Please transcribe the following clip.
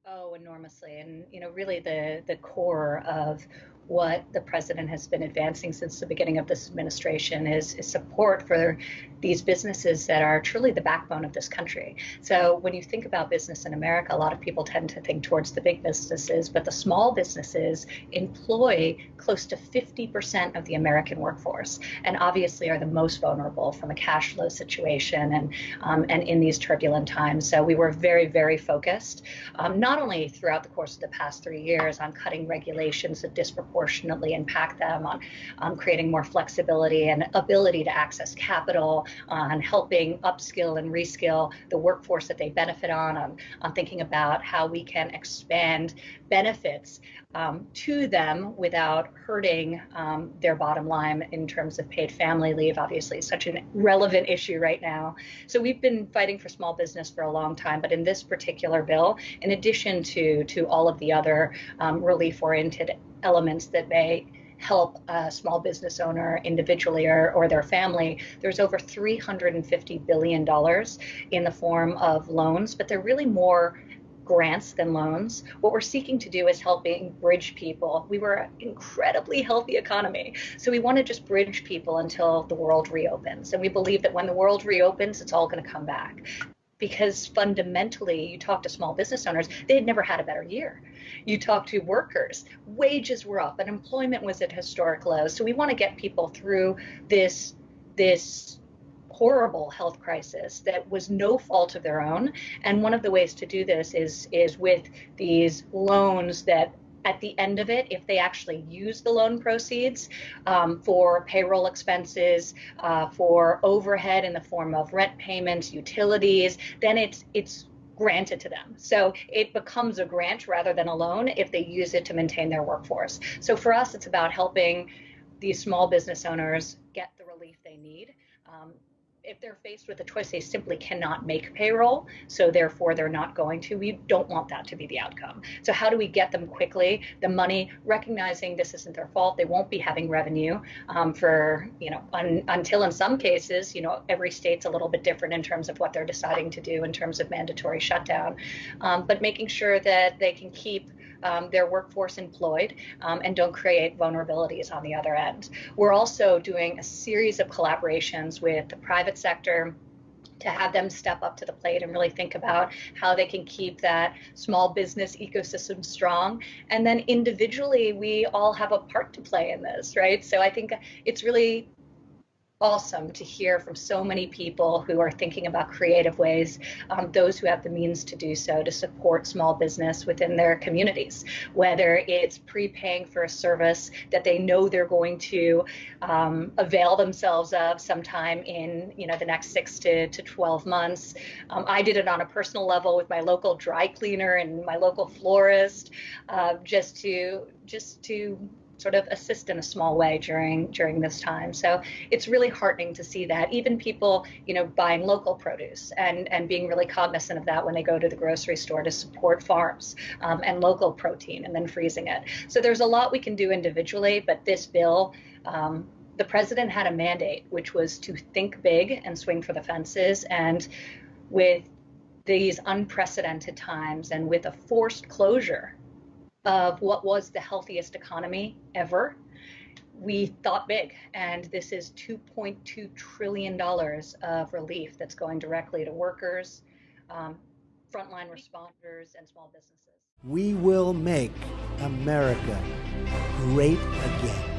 Oh, enormously. And, really the core of what the president has been advancing since the beginning of this administration is support for these businesses that are truly the backbone of this country. So when you think about business in America, a lot of people tend to think towards the big businesses, but the small businesses employ close to 50% of the American workforce, and obviously are the most vulnerable from a cash flow situation and in these turbulent times. So we were very, very focused, not only throughout the course of the past 3 years on cutting regulations that disproportionately impact them, on creating more flexibility and ability to access capital, on helping upskill and reskill the workforce that they benefit on thinking about how we can expand benefits to them without hurting their bottom line in terms of paid family leave. Obviously, such a relevant issue right now. So we've been fighting for small business for a long time, but in this particular bill, in addition to all of the other relief-oriented elements that may help a small business owner individually or their family, there's over $350 billion in the form of loans, but they're really more grants than loans. What we're seeking to do is helping bridge people. We were an incredibly healthy economy, so we want to just bridge people until the world reopens. And we believe that when the world reopens, it's all going to come back. Because fundamentally, you talk to small business owners, they had never had a better year. You talk to workers, wages were up, unemployment was at historic lows. So we want to get people through this horrible health crisis that was no fault of their own. And one of the ways to do this is with these loans that at the end of it, if they actually use the loan proceeds for payroll expenses, for overhead in the form of rent payments, utilities, then it's granted to them. So it becomes a grant rather than a loan if they use it to maintain their workforce. So for us, it's about helping these small business owners get the relief they need. If they're faced with a choice, they simply cannot make payroll, so therefore they're not going to. We don't want that to be the outcome. So how do we get them quickly the money, recognizing this isn't their fault? They won't be having revenue for, until in some cases, every state's a little bit different in terms of what they're deciding to do in terms of mandatory shutdown, but making sure that they can keep their workforce employed and don't create vulnerabilities on the other end. We're also doing a series of collaborations with the private sector to have them step up to the plate and really think about how they can keep that small business ecosystem strong. And then individually, we all have a part to play in this, right? So I think it's really awesome to hear from so many people who are thinking about creative ways, those who have the means to do so, to support small business within their communities, whether it's prepaying for a service that they know they're going to avail themselves of sometime in the next 6 to 12 months. I did it on a personal level with my local dry cleaner and my local florist, just to sort of assist in a small way during this time. So it's really heartening to see that even people, buying local produce and being really cognizant of that when they go to the grocery store to support farms and local protein and then freezing it. So there's a lot we can do individually, but this bill, the president had a mandate, which was to think big and swing for the fences. And with these unprecedented times and with a forced closure of what was the healthiest economy ever, we thought big. And this is $2.2 trillion of relief that's going directly to workers, frontline responders, and small businesses. We will make America great again.